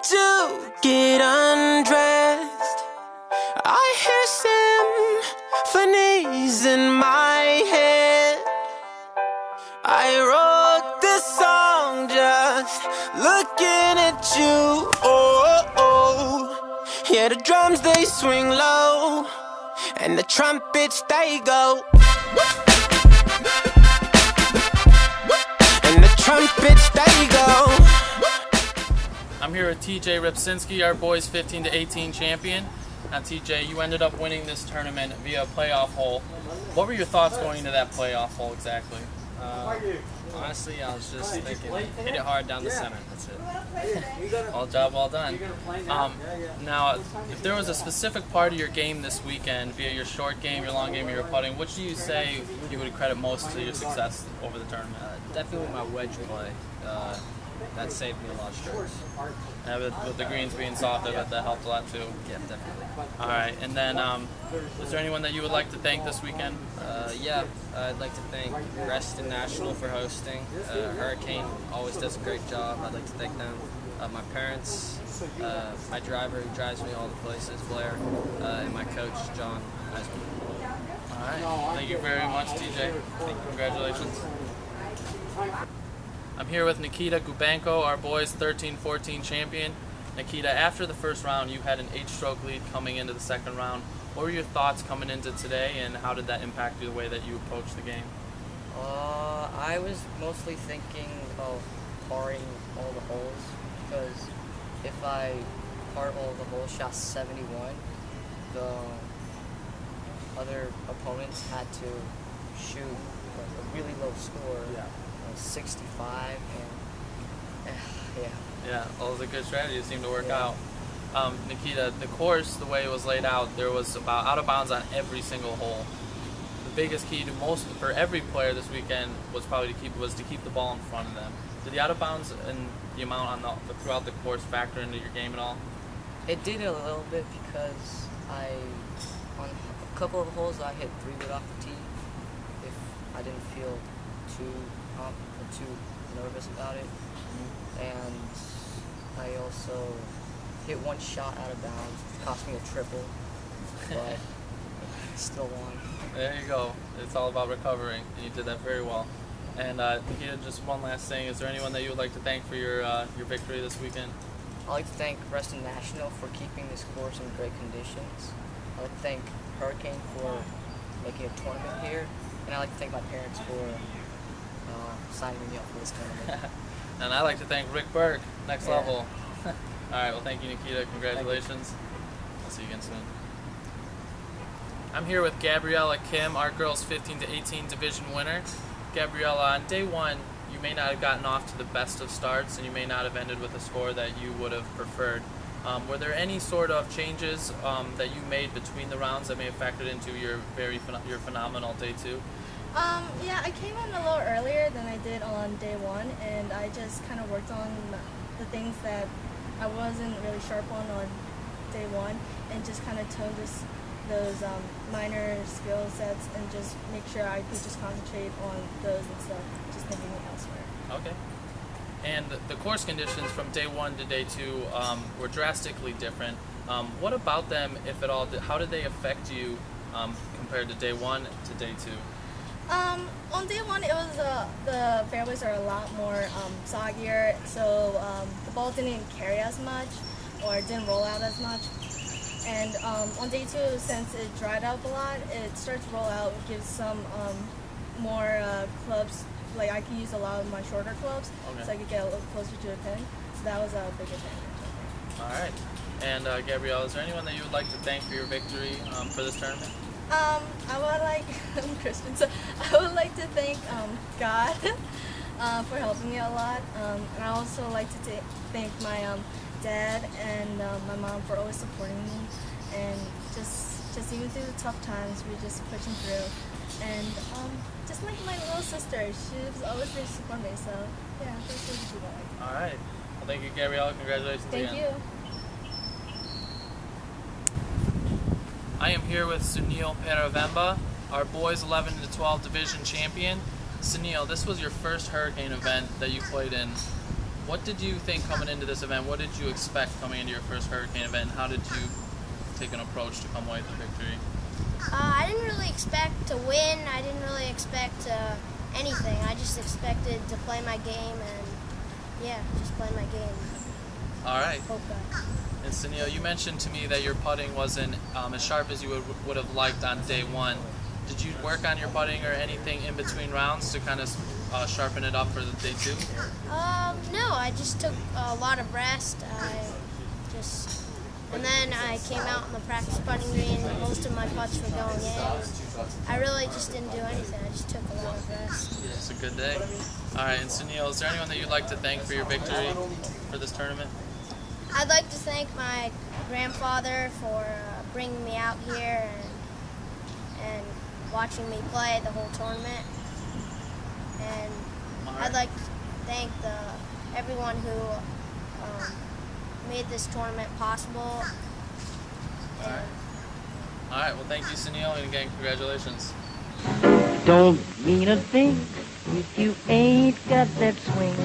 to get undressed, I hear symphonies in my head. I wrote this song just looking at you. Oh, oh. Yeah, the drums they swing low, and the trumpets they go, and the trumpets they go. I'm here with TJ Rybczynski, our boys 15-18 champion. Now TJ, you ended up winning this tournament via a playoff hole. What were your thoughts going into that playoff hole exactly? Honestly, I was just thinking, hit it hard down the center, that's it. All job well done. Now, if there was a specific part of your game this weekend, via your short game, your long game, or your putting, which do you say you would credit most to your success over the tournament? Definitely my wedge play. That saved me a lot of strokes. Yeah, with the greens being soft, I bet that helped a lot too. Yeah, definitely. All right, and then is there anyone that you would like to thank this weekend? Yeah, I'd like to thank Reston National for hosting. Hurricane always does a great job. I'd like to thank them. My parents, my driver who drives me all the places, Blair, and my coach, John. All right, thank you very much, TJ. Congratulations. I'm here with Nikita Gubenko, our boys 13-14 champion. Nikita, after the first round, you had an 8-stroke lead coming into the second round. What were your thoughts coming into today, and how did that impact you the way that you approached the game? I was mostly thinking of parring all the holes, because if I par all the holes, shot 71, the other opponents had to shoot a really low score. Yeah. 65, and yeah. Yeah, well, it was a good strategy. It seemed to work out. Nikita, the course, the way it was laid out, there was about out of bounds on every single hole. The biggest key to for every player this weekend was probably to keep the ball in front of them. Did the out of bounds and the amount on throughout the course factor into your game at all? It did a little bit, because on a couple of holes I hit 3-wood off the tee if I didn't feel too nervous about it, and I also hit one shot out of bounds, cost me a triple, but still won. There you go. It's all about recovering, and you did that very well. And Nikita, just one last thing: is there anyone that you would like to thank for your victory this weekend? I'd like to thank Reston National for keeping this course in great conditions. I'd like to thank Hurricane for making a tournament here, and I'd like to thank my parents for signing me up for this tournament. And I'd like to thank Rick Berg, next level. All right, well, thank you, Nikita. Congratulations. I'll see you again soon. I'm here with Gabriella Kim, our girls 15-18 division winner. Gabriella, on day one, you may not have gotten off to the best of starts, and you may not have ended with a score that you would have preferred. Were there any sort of changes that you made between the rounds that may have factored into your phenomenal day two? Yeah, I came in a little earlier than I did on day one, and I just kind of worked on the things that I wasn't really sharp on day one, and just kind of toned those minor skill sets, and just make sure I could just concentrate on those instead of just thinking elsewhere. Okay. And the course conditions from day one to day two were drastically different. What about them, if at all, how did they affect you compared to day one to day two? On day one, it was the fairways are a lot more soggier, so the ball didn't carry as much, or didn't roll out as much. And on day two, since it dried up a lot, it started to roll out, which gives some more clubs. Like, I could use a lot of my shorter clubs, so I could get a little closer to the pin. So that was a big advantage. All right. And Gabrielle, is there anyone that you would like to thank for your victory for this tournament? I would like, I'm Christian, so I would like to thank God for helping me a lot. And I also like to thank my dad and my mom for always supporting me, and just even through the tough times, we're just pushing through. And just like my little sister, she was always there to support me, so yeah, that's what she like. All right. Well, thank you, Gabrielle. Congratulations again. Thank you. I am here with Sania Bemba, our boys 11-12 division champion. Sania, this was your first Hurricane event that you played in. What did you think coming into this event? What did you expect coming into your first Hurricane event? How did you take an approach to come away with the victory? I didn't really expect to win. I didn't really expect anything. I just expected to play my game and, yeah, just play my game. All right. Hope that. And Sania, you mentioned to me that your putting wasn't as sharp as you would have liked on day one. Did you work on your putting or anything in between rounds to kind of sharpen it up for the day two? No, I just took a lot of rest. And then I came out on the practice putting green. Most of my putts were going in. I really just didn't do anything. I just took a lot of rest. It's a good day. All right, and Sunil, is there anyone that you'd like to thank for your victory for this tournament? I'd like to thank my grandfather for bringing me out here and watching me play the whole tournament. And I'd like to thank everyone who made this tournament possible. All right, well, thank you, Sunil, and again, congratulations. Don't mean a thing if you ain't got that swing.